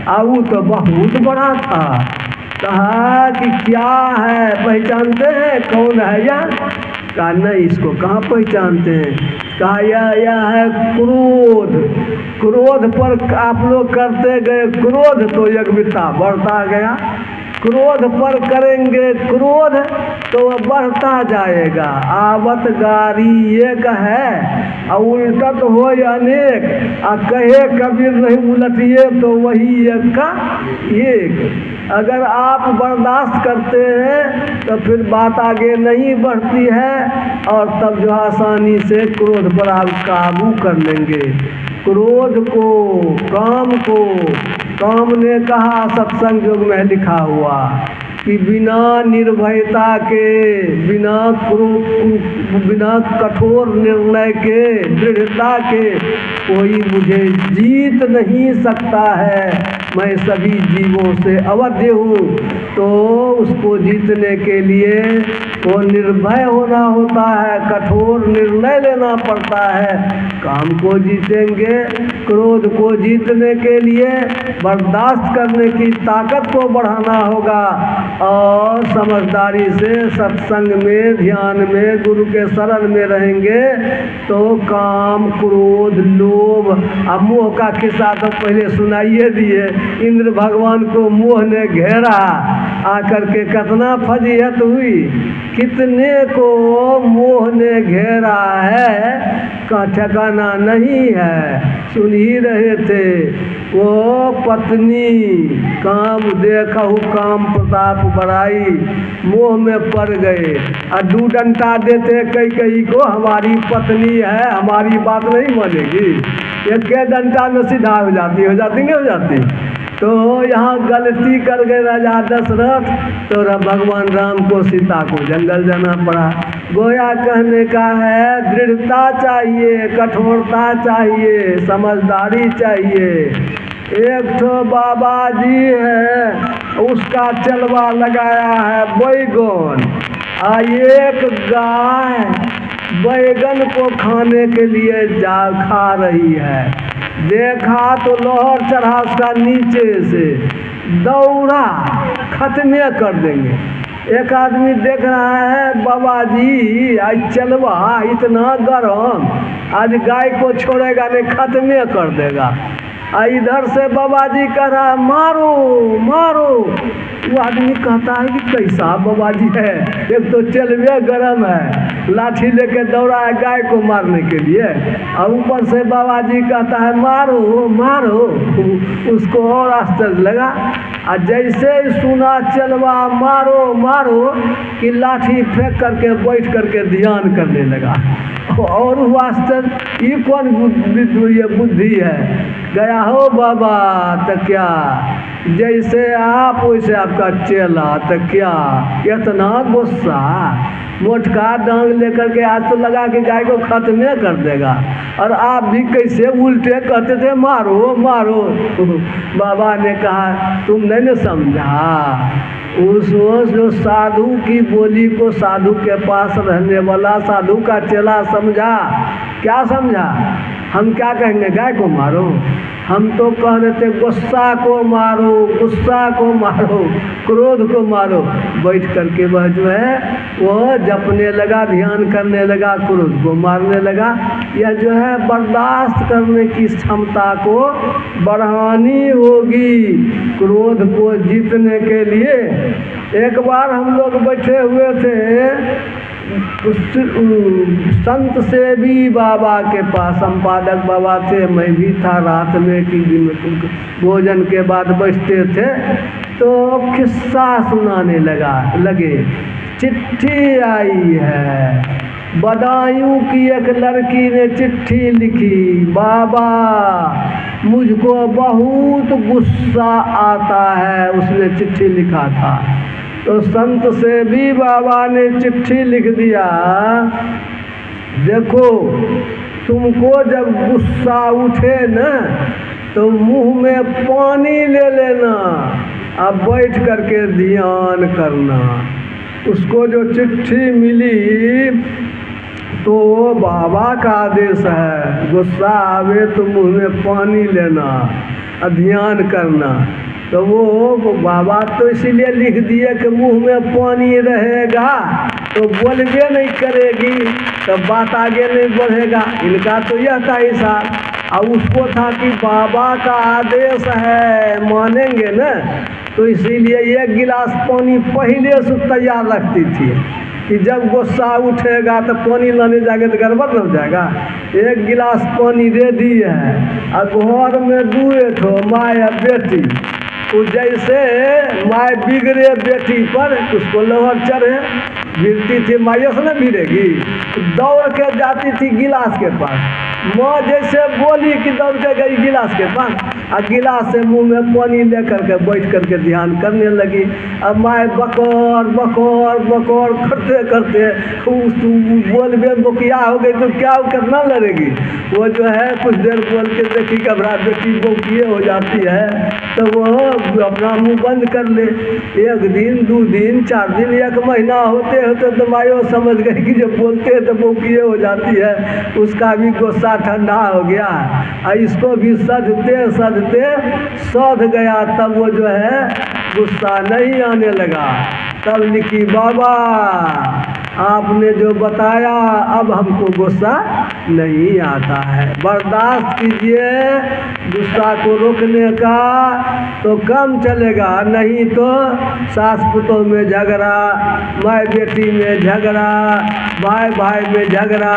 और वो तो बहुत बड़ा था। कहा कि क्या है, पहचानते हैं कौन है यह? कहा नहीं, इसको कहाँ पहचानते हैं। कहा यह है क्रोध। क्रोध पर आप लोग करते गए क्रोध, तो एक बित्ता बढ़ता गया। क्रोध पर करेंगे क्रोध तो वह बढ़ता जाएगा। आवत गारी एक है और उल्टत हो अनेक, आ कहे कबीर नहीं उलटिए तो वही एक का एक। अगर आप बर्दाश्त करते हैं तो फिर बात आगे नहीं बढ़ती है, और तब जो आसानी से क्रोध पर आप काबू कर लेंगे। क्रोध को, काम ने कहा सत्संग योग में लिखा हुआ कि बिना निर्भयता के, बिना कठोर निर्णय के, दृढ़ता के कोई मुझे जीत नहीं सकता है। मैं सभी जीवों से अवध्य हूँ। तो उसको जीतने के लिए वो निर्भय होना होता है, कठोर निर्णय लेना पड़ता है। काम को जीतेंगे, क्रोध को जीतने के लिए बर्दाश्त करने की ताकत को बढ़ाना होगा, और समझदारी से सत्संग में, ध्यान में, गुरु के शरण में रहेंगे तो काम, क्रोध, लोभ, अब मोह का किस्सा तो पहले सुनाइए दिए। इंद्र भगवान को मोह ने घेरा, आकर के कितना फजीहत हुई, कितने को मोह ने घेरा है का ठिकाना नहीं है। सुन ही रहे थे, वो पत्नी काम देखहु काम प्रताप बड़ाई, मोह में पड़ गए। और 2 डंटा देते कई को, हमारी पत्नी है, हमारी बात नहीं मानेगी। एक डंटा में सीधा हो जाती नहीं हो जाती। तो यहाँ गलती कर गए राजा दशरथ, तो भगवान राम को सीता को जंगल जाना पड़ा। गोया कहने का है दृढ़ता चाहिए, कठोरता चाहिए, समझदारी चाहिए। एक तो बाबा जी है, उसका चलवा लगाया है बैगन, और एक गाय बैगन को खाने के लिए जा खा रही है। देखा तो लोहर चढ़ा उसका, नीचे से दौड़ा, खत्मे कर देंगे। एक आदमी देख रहा है, बाबा जी आज चलवा इतना गरम, आज गाय को छोड़ेगा नहीं, खत्मे कर देगा। इधर से बाबा जी कह रहा मारो मारो। वो आदमी कहता है कि कैसा बाबा जी है, एक तो चलवे गरम है, लाठी लेके दौड़ा है गाय को मारने के लिए, और ऊपर से बाबा जी कहता है मारो मारो। उसको और आश्चर्य लगा, और जैसे ही सुना चलवा मारो मारो कि लाठी फेंक करके बैठ करके ध्यान करने लगा। और हुआ आश्चर्य, ये कौन बुद्धि है, गया हो बाबा तो क्या, जैसे आप वैसे आपका चेला तो क्या, इतना गुस्सा, मोटका डांग लेकर के आज तो लगा के गाय को खत्म कर देगा, और आप भी कैसे उल्टे कहते थे मारो मारो। बाबा ने कहा तुम नहीं समझा, उस जो साधु की बोली को साधु के पास रहने वाला साधु का चेला समझा। क्या समझा? हम क्या कहेंगे गाय को मारो, हम तो कह रहे थे गुस्सा को मारो, गुस्सा को मारो, क्रोध को मारो। बैठ करके वह जो है वो जपने लगा, ध्यान करने लगा, क्रोध को मारने लगा। यह जो है बर्दाश्त करने की क्षमता को बढ़ानी होगी क्रोध को जीतने के लिए। एक बार हम लोग बैठे हुए थे संत से भी बाबा के पास, संपादक बाबा थे, मैं भी था, रात में कि भोजन के बाद बैठते थे तो किस्सा सुनाने लगे। चिट्ठी आई है, बदायूं की एक लड़की ने चिट्ठी लिखी, बाबा मुझको बहुत गुस्सा आता है, उसने चिट्ठी लिखा था। तो संत से भी बाबा ने चिट्ठी लिख दिया, देखो तुमको जब गुस्सा उठे न तो मुंह में पानी ले लेना, अब बैठ करके ध्यान करना। उसको जो चिट्ठी मिली तो बाबा का आदेश है, गुस्सा आवे तो मुंह में पानी लेना और ध्यान करना। तो वो बाबा तो इसीलिए लिख दिए कि मुंह में पानी रहेगा तो बोलबे नहीं करेगी, तो बात आगे नहीं बढ़ेगा। इनका तो यह था हिसाब, और उसको था कि बाबा का आदेश है, मानेंगे न, तो इसीलिए एक गिलास पानी पहले से तैयार रखती थी कि जब गुस्सा उठेगा तो पानी लाने जाएंगे तो गड़बड़ न हो जाएगा। एक गिलास पानी रेडी है, और घर में दुए ठो माँ या बेटी, तो जैसे माँ बिगड़े बेटी पर उसको लहर चढ़े, गिरती थी माइयों से न गिरेगी, दौड़ के जाती थी गिलास के पास। माँ जैसे बोली कि दौड़ के गई गिलास के पास, और गिलास से मुंह में पानी ले करके बैठ करके ध्यान करने लगी। अब माँ बकौर बकौर बकौर करते करते बोलबे बोकिया हो गई तो क्या करना लड़ेगी। वो जो है कुछ देर बोल के देखी घबरा बेटी बोकिए हो जाती है तो वो अपना मुंह बंद कर ले। एक दिन, 2 दिन, 4 दिन, 1 महीना होते होते तो मायो समझ गई कि जब बोलते हैं तो बोकिए हो जाती है, उसका भी गुस्सा ठंडा हो गया, और इसको भी सधते सधते सध गया। तब वो जो है गुस्सा नहीं आने लगा। तब लिखी, बाबा आपने जो बताया अब हमको गुस्सा नहीं आता है, बर्दाश्त कीजिए गुस्सा को रोकने का, तो कम चलेगा, नहीं तो सास पुतों में झगड़ा, माँ बेटी में झगड़ा, भाई भाई में झगड़ा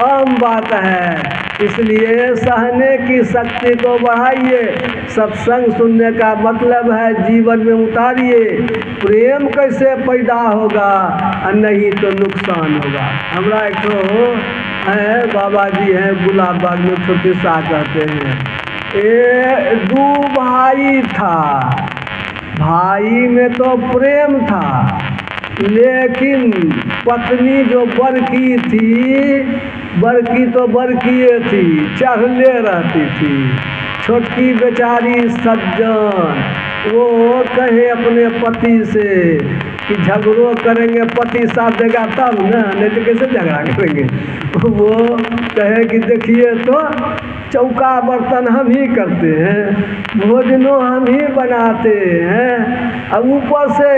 आम बात है। इसलिए सहने की शक्ति को बढ़ाइए। सत्संग सुनने का मतलब है जीवन में उतारिए। प्रेम कैसे पैदा होगा और नहीं तो नुकसान होगा। हमारा एक तो है बाबा जी हैं गुलाब बाग में, छोटे सा कहते हैं, 2 भाई था, भाई में तो प्रेम था, लेकिन पत्नी जो बड़की थी, बड़की तो बड़की थी, चढ़ले रहती थी। छोटकी बेचारी सज्जन, वो कहे अपने पति से कि झगड़ो करेंगे पति साथ देगा तब ना, नहीं तो कैसे झगड़ा करेंगे। वो कहे कि देखिए तो चौका बर्तन हम ही करते हैं, भोजनों हम ही बनाते हैं, अब ऊपर से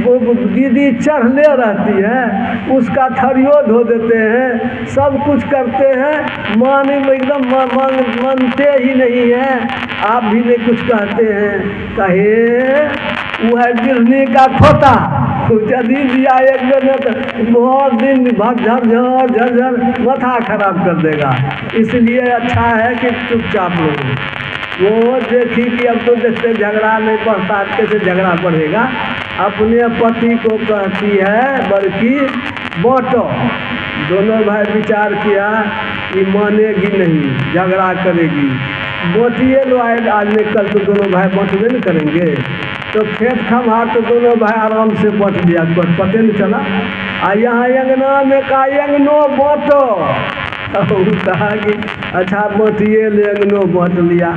वो दीदी चढ़ले रहती है, उसका थरियो धो देते हैं, सब कुछ करते हैं, माने एकदम मानते ही नहीं है। आप भी नहीं कुछ कहते हैं, कहे वह गिरने का खोता यदि दिया एक दिन तो बहुत दिन भर झरझर झरझर माथा खराब कर देगा। इसलिए अच्छा है कि चुपचाप रहो। वो देखी कि अब तो देखते झगड़ा नहीं बढ़ता, कैसे झगड़ा बढ़ेगा। अपने पति को कहती है बड़की बाँटो। दोनों भाई विचार किया कि मानेगी नहीं, झगड़ा करेगी, बाँटिए लो आज नहीं कल तो दोनों भाई बाँटबे नहीं करेंगे। तो खेत खमार तो दोनों भाई आराम से बाँट लिया, पते नहीं चला। आ यहाँ अंगना में का अंगनो बाँटो, कहा कि अच्छा बाँटिए ले, अंगनो बाँट लिया।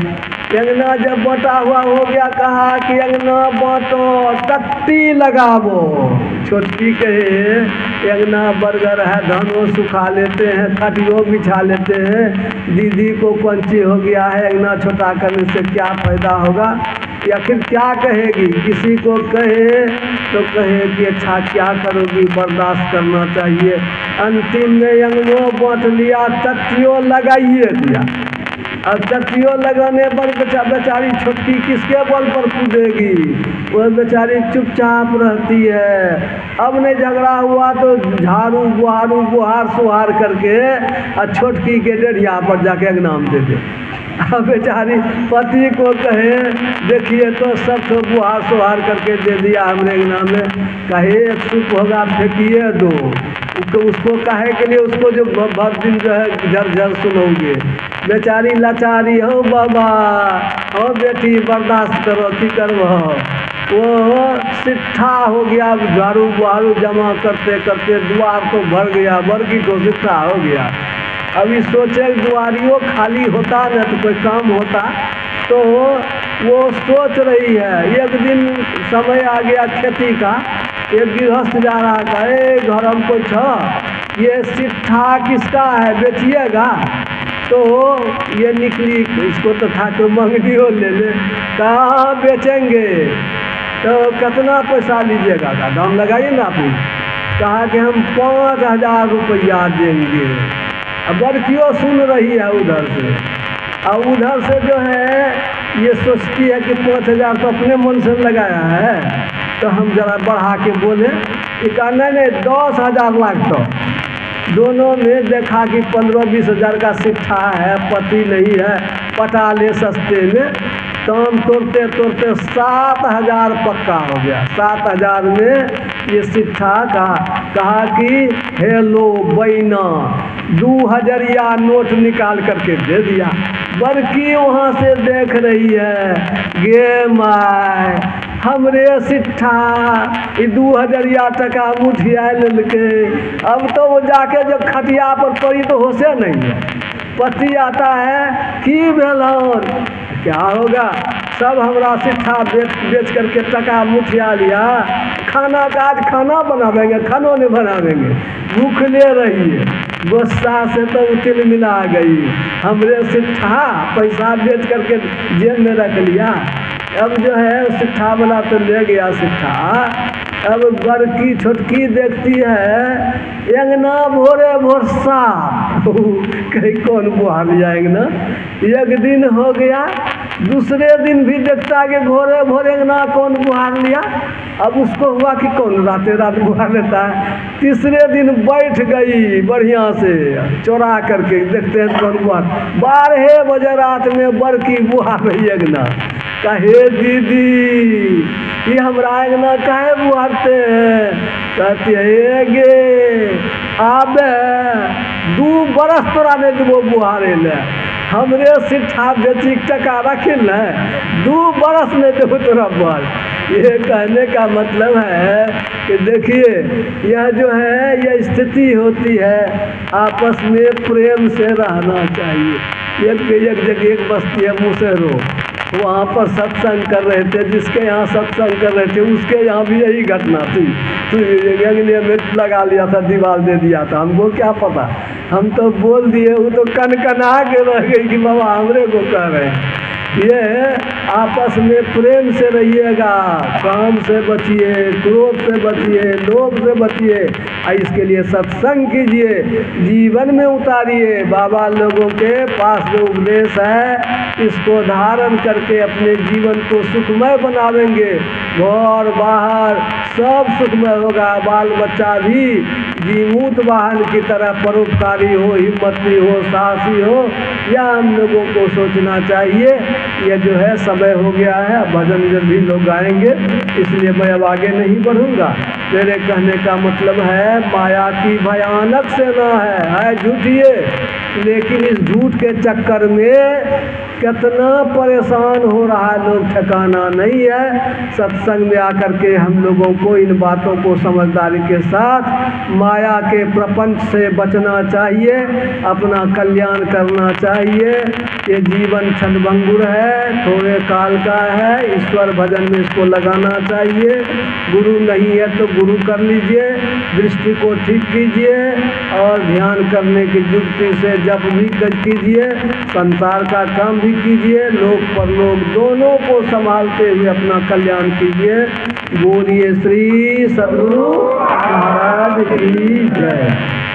अंगना जब बाँटा हुआ हो गया, कहा कि अंगना बाँटो तत्ती लगावो। छोटकी कहे अंगना बरगर है, धानों सुखा लेते हैं, खटियो बिछा लेते हैं, दीदी को पंची हो गया है, अंगना छोटा करने से क्या फायदा होगा, या फिर क्या कहेगी। किसी को कहे तो कहे कि अच्छा क्या करोगी, बर्दाश्त करना चाहिए। अंतिम में अंगनो बाँट लिया, तत्तियों लगाइए दिया। अब तत्तियों लगाने पर बेचारी छोटकी किसके बल पर कूदेगी, वो बेचारी चुपचाप रहती है। अब नहीं झगड़ा हुआ तो झाड़ू बुहार सुहार करके और छोटकी के डेढ़िया पर जाके अंगना में दे दे। अब बेचारी पति को कहे देखिए तो सब तो बुहार सुहार करके दे दिया हमने अंगना में, कहे एक सूप होगा फेंकिए दो। उसको कहे के लिए उसको जो भर दिन जो है झरझर सुनोगे। बेचारी लाचारी हो बाबा, हो बेटी बर्दाश्त करो, की करब। वो सिट्ठा हो गया, झाड़ू बुहारू जमा करते करते द्वार तो भर गया, बरकी को सिट्ठा हो गया। अभी सोचे दुआरियों खाली होता न तो कोई काम होता, तो वो सोच रही है। एक दिन समय आ गया खेती का, एक गृहस्थ जा रहा था, घर हमको छ ये सिट्ठा किसका है, बेचिएगा। तो ये निकली, इसको तो ठाकुर मंगनियों ले ले, कहाँ बेचेंगे, तो कितना पैसा लीजिएगा, का दाम लगाइए ना आप। कहा कि हम 5000 रुपया देंगे। अब बड़कियों सुन रही है उधर से, और उधर से जो है ये सोचती है कि 5000 तो अपने मन से लगाया है, तो हम जरा बढ़ा के बोले। ये कहा नहीं 10,000 लाख। तो दोनों ने देखा कि 15-20 हज़ार का सिट्ठा है, पति नहीं है, पटा ले सस्ते में। काम तोड़ते तोड़ते 7,000 पक्का हो गया। 7,000 में ये सिट्ठा कहा कि हेलो बैना, 2,000 नोट निकाल करके दे दिया। बड़की वहाँ से देख रही है, गे माय हमरे सिट्ठा 2,000 टका मुठिया लेके। अब तो वो जाके जब खटिया पर पड़ी तो होशे नहीं है। पति आता है कि भेलौन, क्या होगा, सब हमरा सिट्ठा बेच करके टका मुठिया लिया, खाना का आज खाना बनावेंगे, खानों नहीं बनावेंगे, भूख ले रही है। गुस्सा से तो उतिल मिला गई, हमरे सिट्ठा पैसा बेच करके जेब में रख लिया। अब जो है सिट्ठा वाला तो ले गया सिट्ठा। अब बड़की छोटकी देखती है अंगना भोरे भोर साफ, कहीं कौन बुहार लिया अंगना। एक दिन हो गया, दूसरे दिन भी देखता कि भोरे भोरे अंगना कौन बुहार लिया। अब उसको हुआ कि कौन रात बुहार लेता है। तीसरे दिन बैठ गई बढ़िया से चोरा करके, देखते हैं कौन बुहार। 12 बजे रात में बड़की बुहार रही अंगना। कहे दीदी ये हमरा अंगना काहे बुहारते हैं। कहती है गे आबे 2 बरस तोरा नहीं देबो बुहारे ले, हमरे सिट्ठा बेची टका रखिल है, 2 बरस नहीं देबो तोरा बुहार। ये कहने का मतलब है कि देखिए यह जो है यह स्थिति होती है, आपस में प्रेम से रहना चाहिए। एक जगह एक बस्ती है मुसेरो, वहाँ पर सत्संग कर रहे थे, जिसके यहाँ सत्संग कर रहे थे उसके यहाँ भी यही घटना थी। तो अगले में लगा लिया था, दीवार दे दिया था। हमको क्या पता, हम तो बोल दिए, वो तो कनकना के रह गई कि बाबा हमरे को कह रहे हैं। ये आपस में प्रेम से रहिएगा, काम से बचिए, क्रोध से बचिए, लोभ से बचिए, और इसके लिए सत्संग कीजिए, जीवन में उतारिए। बाबा लोगों के पास जो उपदेश है इसको धारण करके अपने जीवन को सुखमय बनावेंगे। घर बाहर सब सुखमय होगा। बाल बच्चा भी जीमूत वाहन की तरह परोपकारी हो, हिम्मती हो, साहसी हो, या हम लोगों को सोचना चाहिए। ये जो है समय हो गया है, भजन भी लोग गाएंगे, इसलिए मैं अब आगे नहीं बढ़ूंगा। मेरे कहने का मतलब है माया की भयानक सेना है झूठिए, लेकिन इस झूठ के चक्कर में कितना परेशान हो रहा है लोग, ठिकाना नहीं है। सत्संग में आकर के हम लोगों को इन बातों को समझदारी के साथ माया के प्रपंच से बचना चाहिए, अपना कल्याण करना चाहिए। ये जीवन क्षणभंगुर है, थोड़े काल का है, ईश्वर भजन में इसको लगाना चाहिए। गुरु नहीं है तो गुरु कर लीजिए, दृष्टि को ठीक कीजिए और ध्यान करने की युक्ति से जप भी कीजिए, संसार का काम भी कीजिए, लोक परलोक दोनों को संभालते हुए अपना कल्याण कीजिए। बोलिए श्री सद्गुरु महाराज की जय।